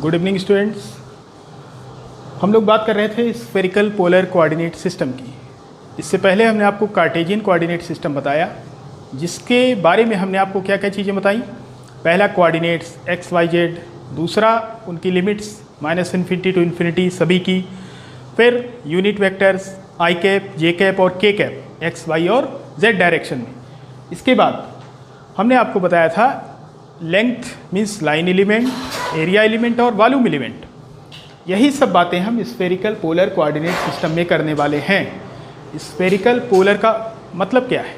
Good evening students. हम लोग बात कर रहे थे स्फेरिकल पोलर कोऑर्डिनेट सिस्टम की। इससे पहले हमने आपको कार्टेशियन कोऑर्डिनेट सिस्टम बताया, जिसके बारे में हमने आपको क्या क्या चीज़ें बताई। पहला कोऑर्डिनेट्स एक्स वाई जेड, दूसरा उनकी लिमिट्स -∞ टू इन्फिनिटी सभी की, फिर यूनिट वेक्टर्स आई कैप, जे कैप और के कैप एक्स वाई और जेड डायरेक्शन में। इसके बाद हमने आपको बताया था length means line element, area element और वॉल्यूम एलिमेंट। यही सब बातें हम स्फेरिकल पोलर कोऑर्डिनेट सिस्टम में करने वाले हैं। स्फेरिकल पोलर का मतलब क्या है,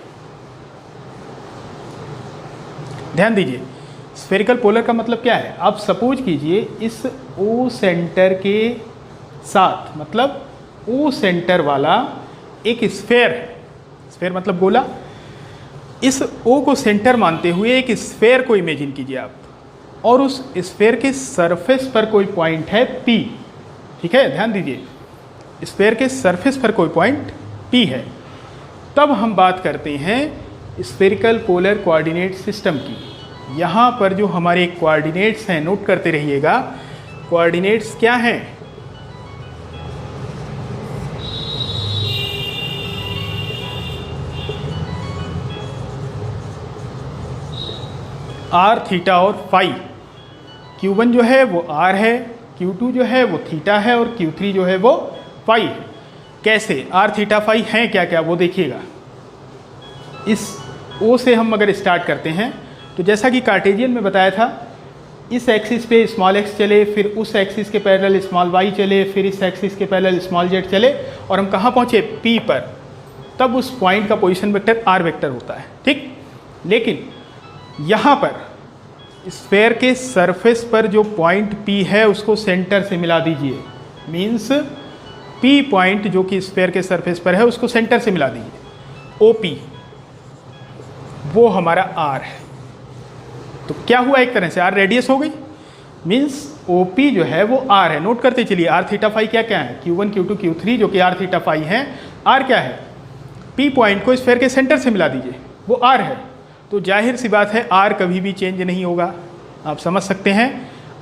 ध्यान दीजिए। स्फेरिकल पोलर का मतलब क्या है। आप सपोज कीजिए इस ओ सेंटर के साथ, मतलब ओ सेंटर वाला एक स्फेयर है। स्फेयर मतलब गोला। इस ओ को सेंटर मानते हुए एक स्फेयर को इमेजिन कीजिए आप, और उस स्फेयर के सरफेस पर कोई पॉइंट है P। ठीक है, ध्यान दीजिए, स्फेयर के सरफेस पर कोई पॉइंट P है। तब हम बात करते हैं स्फेरिकल पोलर कोऑर्डिनेट सिस्टम की। यहाँ पर जो हमारे कोऑर्डिनेट्स हैं, नोट करते रहिएगा। कोऑर्डिनेट्स क्या हैं? आर, थीटा और फाई। Q1 जो है वो R है, Q2 जो है वो थीटा है और Q3 जो है वो फाई है। कैसे? R, थीटा, फाई हैं क्या क्या, वो देखिएगा। इस O से हम अगर स्टार्ट करते हैं तो जैसा कि कार्टेशियन में बताया था, इस एक्सिस पे स्मॉल x चले, फिर उस एक्सिस के पैरेलल स्मॉल y चले, फिर इस एक्सिस के पैरेलल स्मॉल z चले, और हम कहाँ पहुँचे? P पर। तब उस पॉइंट का पोजीशन वेक्टर R वेक्टर होता है। ठीक, लेकिन यहाँ पर स्फेयर के सरफेस पर जो पॉइंट P है उसको सेंटर से मिला दीजिए। मीन्स P पॉइंट जो कि स्फेयर के सरफेस पर है उसको सेंटर से मिला दीजिए। OP वो हमारा R है। तो क्या हुआ, एक तरह से R रेडियस हो गई। मीन्स OP जो है वो R है। नोट करते चलिए, R, थीटा, फाई क्या क्या है? Q1, Q2, Q3 जो कि R, थीटा, फाई हैं। R क्या है? P पॉइंट को स्फेयर के सेंटर से मिला दीजिए, वो R है। तो जाहिर सी बात है R कभी भी चेंज नहीं होगा। आप समझ सकते हैं,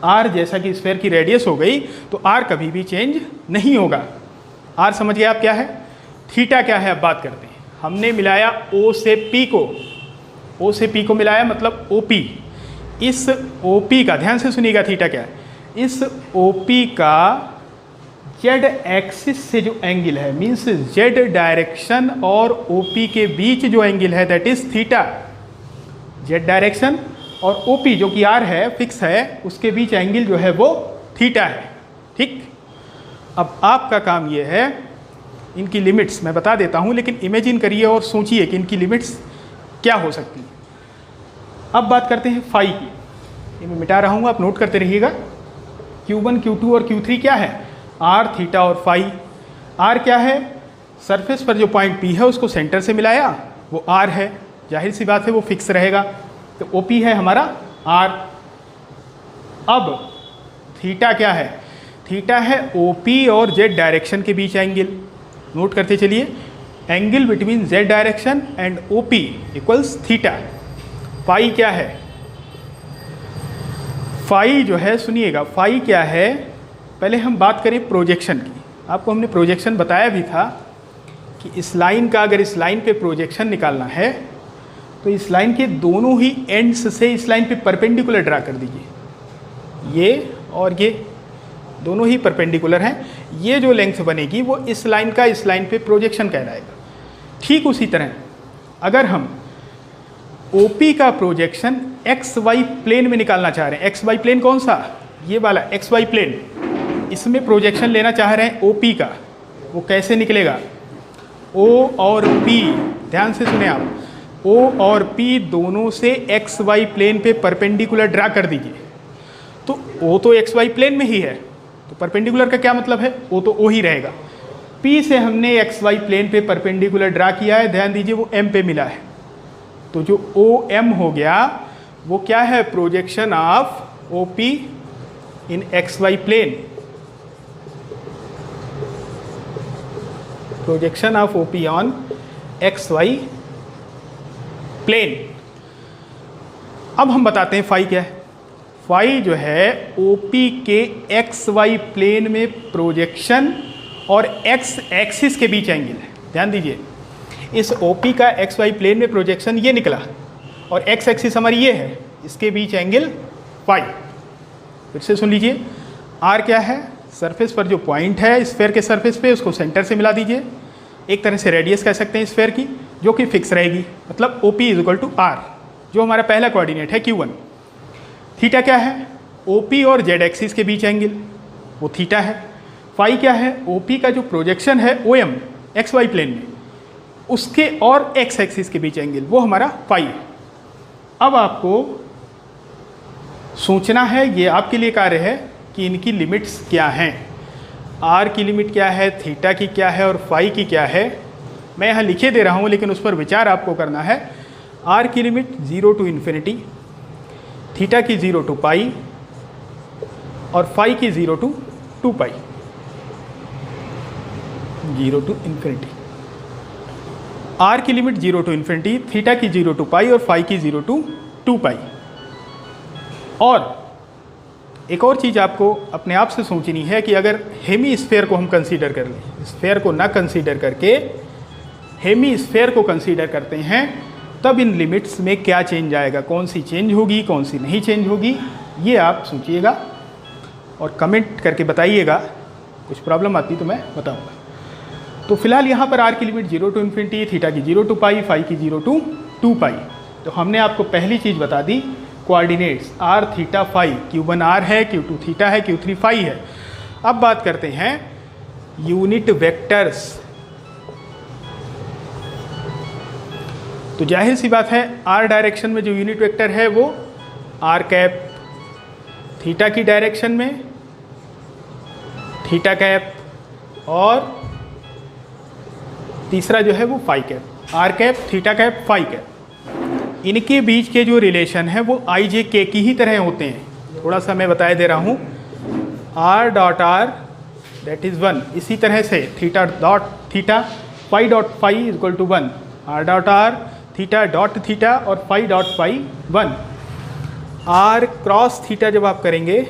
R जैसा कि स्फेयर की रेडियस हो गई तो R कभी भी चेंज नहीं होगा। R समझ गए आप क्या है? थीटा क्या है, अब बात करते हैं। हमने मिलाया O से P को, O से P को मिलाया मतलब OP। इस OP का, ध्यान से सुनिएगा, थीटा क्या है? इस OP का Z एक्सिस से जो एंगल है, मीन्स Z डायरेक्शन और OP के बीच जो एंगल है, that is theta. Z direction और OP जो कि R है, फिक्स है, उसके बीच एंगल जो है वो थीटा है। ठीक, अब आपका काम ये है, इनकी लिमिट्स मैं बता देता हूँ, लेकिन इमेजिन करिए और सोचिए कि इनकी लिमिट्स क्या हो सकती हैं। अब बात करते हैं फाई की। ये मैं मिटा रहा हूँ, आप नोट करते रहिएगा। Q1, Q2 और Q3 क्या है? R, थीटा और फाई। R क्या है? सरफेस पर जो पॉइंट P है उसको सेंटर से मिलाया, वो R है। जाहिर सी बात है वो फिक्स रहेगा। तो OP है हमारा R। अब थीटा क्या है? थीटा है OP और Z डायरेक्शन के बीच एंगल। नोट करते चलिए, angle between Z direction and OP equals theta. Phi क्या है? फाई जो है, सुनिएगा, फाई क्या है, पहले हम बात करें प्रोजेक्शन की। आपको हमने प्रोजेक्शन बताया भी था कि इस लाइन का, अगर इस लाइन पे प्रोजेक्शन निकालना है तो इस लाइन के दोनों ही एंड्स से इस लाइन पे परपेंडिकुलर ड्रा कर दीजिए। ये और ये दोनों ही परपेंडिकुलर हैं। ये जो लेंथ बनेगी वो इस लाइन का इस लाइन पे प्रोजेक्शन कहलाएगा। ठीक उसी तरह अगर हम OP का प्रोजेक्शन XY प्लेन में निकालना चाह रहे हैं, XY प्लेन कौन सा? ये वाला XY प्लेन। इसमें प्रोजेक्शन लेना चाह रहे हैं OP का, वो कैसे निकलेगा? O और P, ध्यान से सुने आप, O और P दोनों से XY प्लेन पे परपेंडिकुलर ड्रा कर दीजिए। तो O तो XY प्लेन में ही है, तो परपेंडिकुलर का क्या मतलब है? O तो O ही रहेगा। P से हमने XY प्लेन पे परपेंडिकुलर ड्रा किया है, ध्यान दीजिए वो M पे मिला है। तो जो OM हो गया वो क्या है? Projection of OP in XY plane. Projection of OP on XY plane. अब हम बताते हैं फाई क्या है। फाई जो है ओपी के एक्स वाई प्लेन में प्रोजेक्शन और एक्स एक्सिस के बीच एंगल है। ध्यान दीजिए, इस ओपी का एक्स वाई प्लेन में प्रोजेक्शन ये निकला और एक्स एक्सिस हमारी ये है, इसके बीच एंगल फाई। फिर से सुन लीजिए, आर क्या है, सरफेस पर जो पॉइंट है स्फेयर के सरफेस पे, उसको सेंटर से मिला दीजिए। एक तरह से रेडियस कह सकते हैं स्फेयर की, जो कि फिक्स रहेगी, मतलब OP is equal to r, जो हमारा पहला कोऑर्डिनेट है Q1। थीटा क्या है, OP और जेड एक्सिस के बीच एंगल, वो थीटा है। फाई क्या है, OP का जो प्रोजेक्शन है OM एक्स वाई प्लेन में, उसके और एक्स एक्सिस के बीच एंगल, वो हमारा फाई है। अब आपको सोचना है, ये आपके लिए कार्य है कि इनकी लिमिट्स क्या हैं। आर की लिमिट क्या है, थीटा की क्या है और फाई की क्या है। मैं यहाँ लिखे दे रहा हूँ, लेकिन उस पर विचार आपको करना है। आर की लिमिट 0 टू इन्फिनिटी, थीटा की 0 टू पाई और फाई की 0 to 2 pi, 0 to infinity. R की लिमिट 0 टू इन्फिनिटी, थीटा की 0 टू पाई और फाई की 0 टू 2 पाई। और एक और चीज़ आपको अपने आप से सोचनी है कि अगर हेमी स्फेयर को हम कंसीडर कर लें, स्फेयर को ना कंसीडर करके हेमी स्फेयर को कंसीडर करते हैं, तब इन लिमिट्स में क्या चेंज आएगा, कौन सी चेंज होगी, कौन सी नहीं चेंज होगी, ये आप सोचिएगा और कमेंट करके बताइएगा। कुछ प्रॉब्लम आती तो मैं बताऊंगा। तो फिलहाल यहाँ पर आर की लिमिट 0 टू इन्फिनिटी, थीटा की 0 टू पाई, फाई की 0 टू 2 पाई। तो हमने आपको पहली चीज़ बता दी, coordinates r theta phi, Q1 r है, Q2 थीटा है, Q3 फाई है। अब बात करते हैं यूनिट वेक्टर्स। तो जाहिर सी बात है, आर डायरेक्शन में जो यूनिट वेक्टर है वो आर कैप, थीटा की डायरेक्शन में थीटा कैप और तीसरा जो है वो phi cap. R cap, theta cap, phi cap, इनके बीच के जो रिलेशन है वो आई जे के की ही तरह होते हैं। थोड़ा सा मैं बताया दे रहा हूँ, r dot r that is 1, इसी तरह से theta dot theta, phi dot phi is equal to 1, r dot r, theta dot theta और phi dot phi 1। R cross theta जब आप करेंगे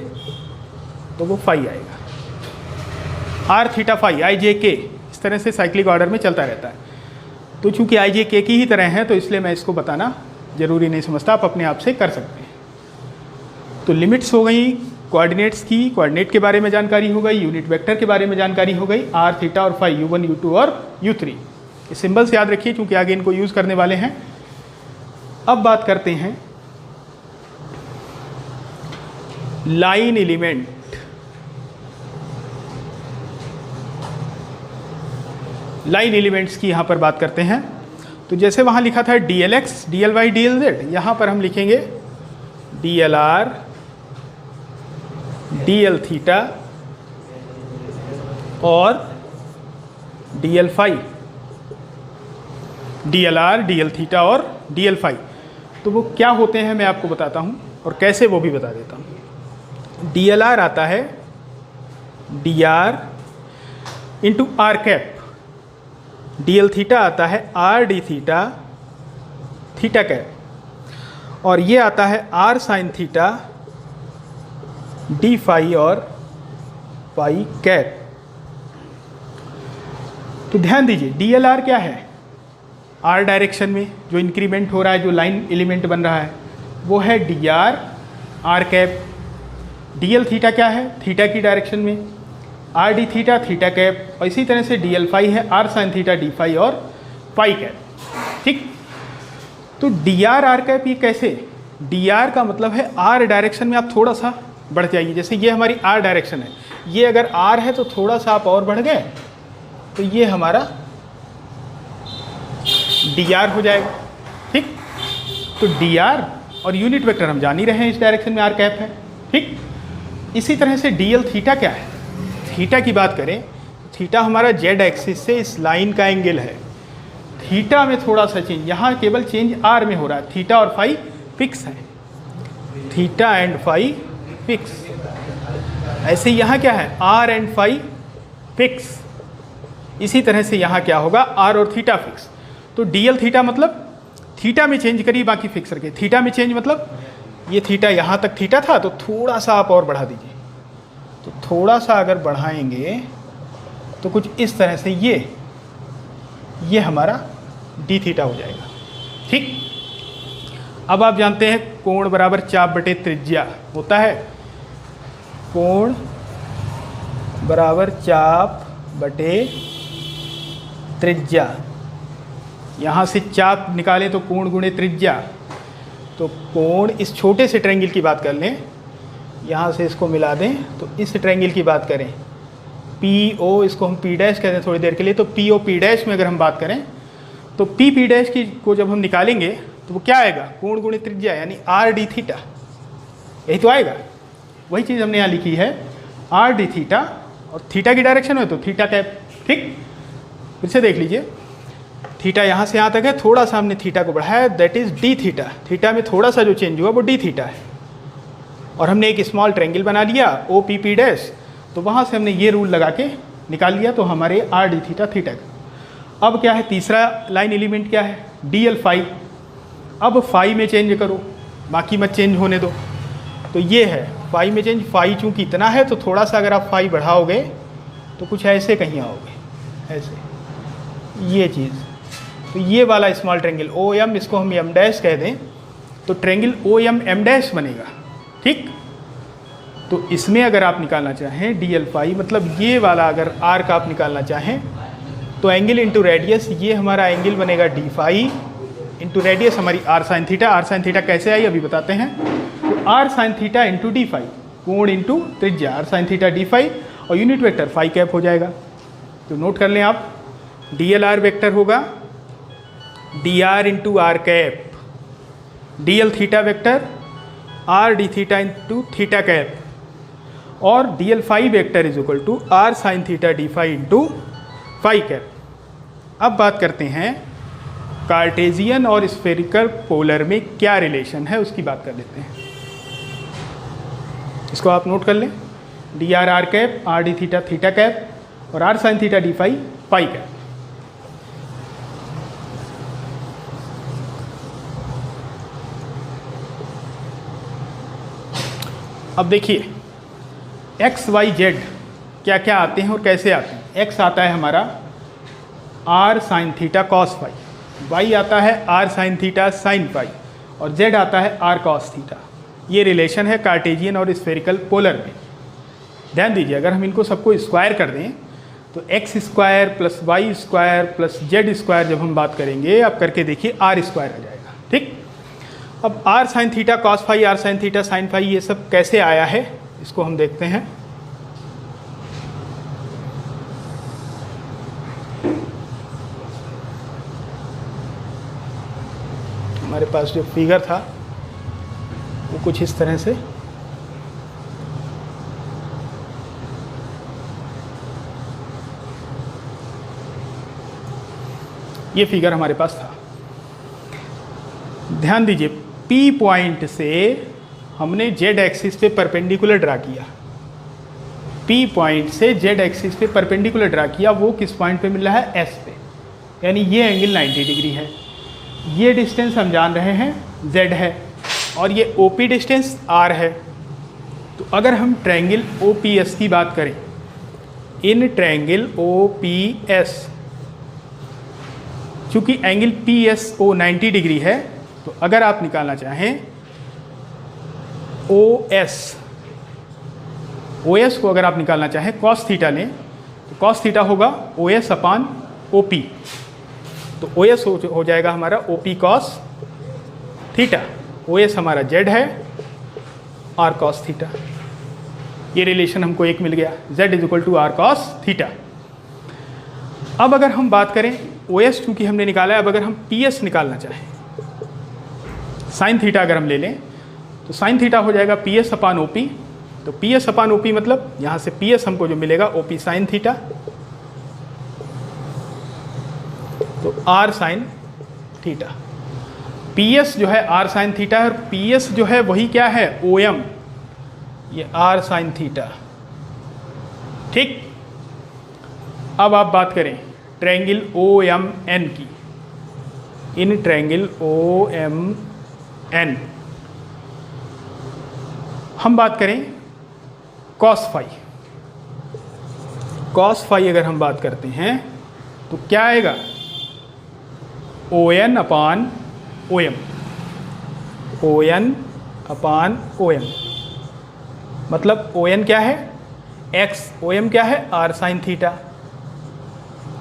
तो वो फाई आएगा। R theta phi, I J K, इस तरह से साइक्लिक ऑर्डर में चलता रहता है। तो चूंकि आई जे के की ही तरह है, तो इसलिए मैं इसको बताना ज़रूरी नहीं समझता, आप अपने आप से कर सकते हैं। तो लिमिट्स हो गई कोऑर्डिनेट्स की, कोऑर्डिनेट के बारे में जानकारी हो गई, यूनिट वेक्टर के बारे में जानकारी हो गई, आर थीटा और फाई, U1 U2 और U3। ये सिंबल्स याद रखिए क्योंकि आगे इनको यूज़ करने वाले हैं। अब बात करते हैं लाइन एलिमेंट। लाइन एलिमेंट्स की यहाँ पर बात करते हैं। तो जैसे वहाँ लिखा था DLX, DLY, DLZ, यहाँ पर हम लिखेंगे DLR, DL थीटा और DL phi, DLR, DL theta और DL फाई। तो वो क्या होते हैं मैं आपको बताता हूँ और कैसे वो भी बता देता हूँ। DLR आता है DR into R cap, DL theta आता है R D theta, theta cap, और ये आता है R sine theta, D phi और फाई कैप। तो ध्यान दीजिए, DLR क्या है, आर डायरेक्शन में जो इंक्रीमेंट हो रहा है, जो लाइन एलिमेंट बन रहा है, वो है DR R cap. DL theta क्या है, थीटा की डायरेक्शन में R D theta, theta cap, और इसी तरह से DL फाई है R sine theta, D phi और फाई कैप। ठीक, तो DR आर कैप ये कैसे, DR का मतलब है आर डायरेक्शन में आप थोड़ा सा बढ़ जाइए। जैसे ये हमारी आर डायरेक्शन है, ये अगर आर है तो थोड़ा सा आप और बढ़ गए तो ये हमारा DR हो जाएगा। ठीक, तो DR और यूनिट वेक्टर हम जान ही रहे हैं, इस डायरेक्शन में आर कैप है। ठीक, इसी तरह से DL थीटा क्या है, थीटा की बात करें, थीटा हमारा जेड एक्सिस से इस लाइन का एंगल है। थीटा में थोड़ा सा चेंज, यहाँ केवल चेंज आर में हो रहा है, थीटा और फाई फिक्स है, थीटा एंड फाई फिक्स। ऐसे यहाँ क्या है, आर एंड फाई फिक्स। इसी तरह से यहाँ क्या होगा, आर और थीटा फिक्स। तो DL थीटा मतलब थीटा में चेंज करिए, बाकी फिक्स रखिए। थीटा में चेंज मतलब ये थीटा यहाँ तक थीटा था, तो थोड़ा सा आप और बढ़ा दीजिए। तो थोड़ा सा अगर बढ़ाएंगे तो कुछ इस तरह से ये हमारा डी थीटा हो जाएगा। ठीक, अब आप जानते हैं कोण बराबर चाप बटे त्रिज्या होता है। कोण बराबर चाप बटे त्रिज्या। यहाँ से चाप निकालें तो कोण गुणे त्रिज्या। तो कोण, इस छोटे से ट्रायंगल की बात कर लें, यहाँ से इसको मिला दें तो इस ट्रायंगल की बात करें, पी ओ, इसको हम पी डैश कहते हैं थोड़ी देर के लिए। तो पी ओ पी डैश में अगर हम बात करें तो पी पी डैश की को जब हम निकालेंगे तो वो क्या आएगा, कोण गुणे त्रिज्या यानी आर डी थीटा, यही तो आएगा। वही चीज़ हमने यहाँ लिखी है, आर डी थीटा, और थीटा की डायरेक्शन में तो थीटा कैप। ठीक, फिर से देख लीजिए, थीटा यहाँ से यहाँ तक है, थोड़ा सा हमने थीटा को बढ़ाया, that is D theta. Theta में थोड़ा सा जो चेंज हुआ वो डी थीटा है। और हमने एक स्मॉल ट्रायंगल बना लिया ओ पी पी डैश, तो वहाँ से हमने ये रूल लगा के निकाल लिया, तो हमारे आर डी थीटा थीटा का। अब क्या है, तीसरा लाइन एलिमेंट क्या है, डी एल फाई। अब फाई में चेंज करो, बाकी मत चेंज होने दो। तो ये है फाई में चेंज। फाई चूँकि इतना है तो थोड़ा सा अगर आप फाई बढ़ाओगे तो कुछ ऐसे कहीं आओगे, ऐसे, ये चीज़। तो ये वाला स्मॉल ट्रायंगल ओ एम, इसको हम एम डैश कह दें, तो triangle O M M dash बनेगा। ठीक, तो इसमें अगर आप निकालना चाहें डी एल फाई, मतलब ये वाला अगर आर का आप निकालना चाहें तो एंगल इंटू रेडियस, ये हमारा एंगल बनेगा डी फाई इंटू रेडियस हमारी R sine theta. R sine theta कैसे आई अभी बताते हैं। तो R sine theta into D phi, कोण इंटू त्रिज्या, R sine theta D phi, और यूनिट वेक्टर फाई कैप हो जाएगा। तो नोट कर लें आप, डी एल आर वेक्टर होगा D R into R cap, D L theta vector R D theta into theta cap, और D L phi vector is equal to R sine theta D phi into phi cap. अब बात करते हैं Cartesian और spherical polar में क्या relation है, उसकी बात कर लेते हैं। इसको आप नोट कर लें, d are are cap, r D theta theta cap, और r sine theta D phi phi cap. अब देखिए एक्स वाई जेड क्या क्या आते हैं और कैसे आते हैं। एक्स आता है हमारा R sine theta cos phi, Y आता है R sine theta sine phi, और जेड आता है आर कॉस थीटा। ये रिलेशन है कार्टेशियन और स्फेरिकल पोलर में। ध्यान दीजिए, अगर हम इनको सबको स्क्वायर कर दें तो X square plus Y square plus Z square जब हम बात करेंगे, आप करके देखिए आर स्क्वायर आ जाएगा। ठीक, अब R sine theta cos phi, R sine theta sine phi, ये सब कैसे आया है इसको हम देखते हैं। हमारे पास जो फिगर था वो कुछ इस तरह से, ये फिगर हमारे पास था। ध्यान दीजिए, P पॉइंट से हमने Z एक्सिस पे परपेंडिकुलर ड्रा किया। P पॉइंट से Z एक्सिस पे परपेंडिकुलर ड्रा किया, वो किस पॉइंट पे मिल रहा है, S पे, यानी ये एंगल 90 डिग्री है। ये डिस्टेंस हम जान रहे हैं Z है, और ये OP डिस्टेंस R है। तो अगर हम ट्रायंगल OPS की बात करें, इन ट्रायंगल OPS, चूँकि एंगल PSO 90 डिग्री है, तो अगर आप निकालना चाहें OS को अगर आप निकालना चाहें कॉस थीटा लें, तो कॉस थीटा होगा OS अपान OP। तो OS हो जाएगा हमारा OP कॉस थीटा। OS हमारा Z है, R कॉस थीटा। ये रिलेशन हमको एक मिल गया, Z is equal to R cos theta. अब अगर हम बात करें OS चूँकि हमने निकाला है, अब अगर हम PS निकालना चाहें, साइन थीटा अगर हम ले लें, तो साइन थीटा हो जाएगा PS अपान OP। तो PS अपान OP मतलब यहाँ से PS हमको जो मिलेगा OP साइन थीटा, तो R साइन थीटा। PS जो है R साइन थीटा है, और PS जो है वही क्या है, OM, ये R साइन थीटा। ठीक, अब आप बात करें ट्रायंगल OMN की। इन ट्रायंगल OMN हम बात करें कॉस फाई। कॉस फाई अगर हम बात करते हैं तो क्या आएगा, ओ एन अपान ओ एम, ओ एन अपान ओ एम। मतलब ओ एन क्या है एक्स, ओ एम क्या है आर साइन थीटा।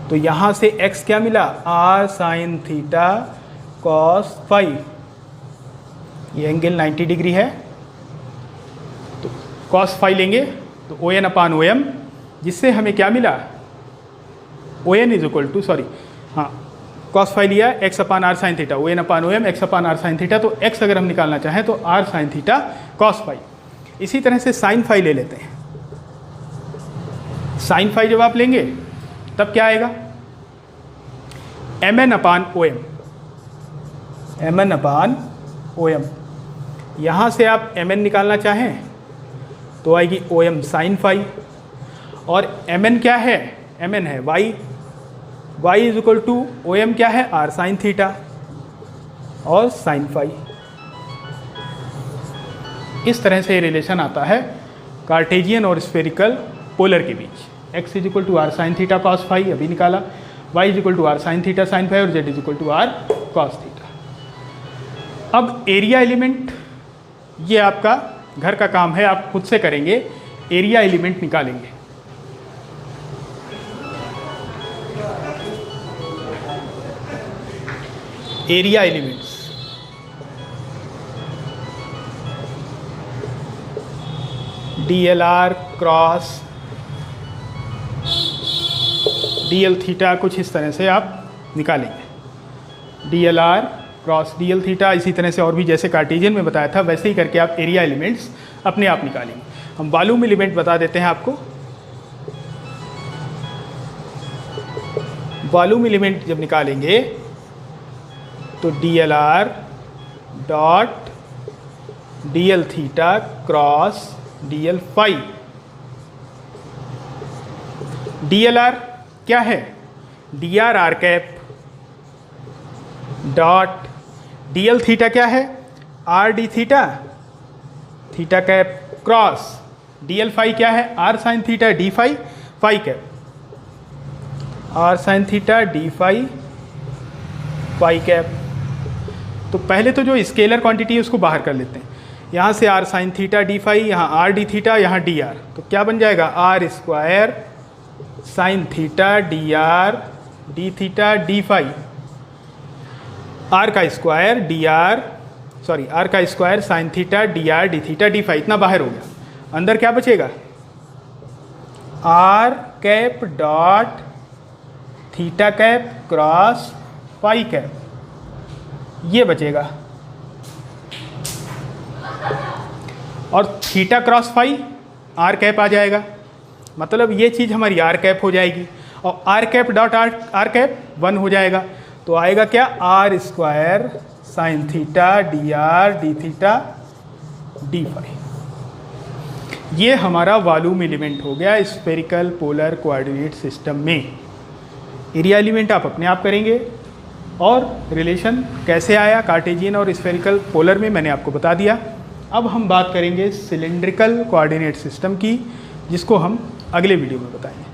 तो यहाँ से x क्या मिला, R sine theta cos phi. ये एंगल 90 डिग्री है, तो कॉस फाई लेंगे तो ओ एन अपान ओ एम, जिससे हमें क्या मिला, O N is equal to, sorry हाँ, कॉस फाई लिया x upon R sine theta, O N upon O M X upon R sine theta. तो x अगर हम निकालना चाहें तो R sine theta cos phi. इसी तरह से साइन फाई ले लेते हैं। साइन फाई जब आप लेंगे तब क्या आएगा, M N upon O M, M N upon O M. यहाँ से आप एम एन निकालना चाहें तो आएगी ओ एम साइन फाई, और एम एन क्या है, एम एन है Y, Y is equal to O M क्या है आर साइन थीटा और साइन फाई। इस तरह से रिलेशन आता है कार्टेजियन और स्फेरिकल पोलर के बीच। x is equal to R sine theta cos phi अभी निकाला, y is equal to R sine theta sine phi, और z is equal to R cos theta. अब एरिया एलिमेंट, ये आपका घर का काम है, आप खुद से करेंगे। एरिया एलिमेंट निकालेंगे। Area elements, D L are cross D L theta, कुछ इस तरह से आप निकालेंगे। D L are cross D L theta, इसी तरह से और भी जैसे कार्टेशियन में बताया था वैसे ही करके आप एरिया एलिमेंट्स अपने आप निकालेंगे। हम वॉल्यूम एलिमेंट बता देते हैं आपको। वॉल्यूम एलिमेंट जब निकालेंगे तो D L R dot D L theta cross D L phi. D L R क्या है, D are are cap dot D L theta क्या है, R D theta theta cap cross D L phi क्या है, R sine theta D phi phi cap, R sine theta D phi phi cap. तो पहले तो जो scalar quantity है उसको बाहर कर लेते हैं। यहाँ से r sine theta D phi, यहाँ आर डी थीटा, यहाँ डी आर, तो क्या बन जाएगा, r square sine theta D R D theta D phi, r का square d r, sorry r का square sine theta D R D theta D phi. इतना बाहर हो गया। अंदर क्या बचेगा, r cap dot theta cap cross phi cap, ये बचेगा। और theta cross phi r cap आ जाएगा, मतलब ये चीज़ हमारी आर कैप हो जाएगी। और R cap dot R cap 1 हो जाएगा। तो आएगा क्या, R square sine theta D R D theta D phi. ये हमारा वॉल्यूम एलिमेंट हो गया स्फेरिकल पोलर कोऑर्डिनेट सिस्टम में। एरिया एलिमेंट आप अपने आप करेंगे, और रिलेशन कैसे आया कार्टेशियन और स्फेरिकल पोलर में मैंने आपको बता दिया। अब हम बात करेंगे सिलिंड्रिकल कोऑर्डिनेट सिस्टम की, जिसको हम अगले वीडियो में बताएंगे।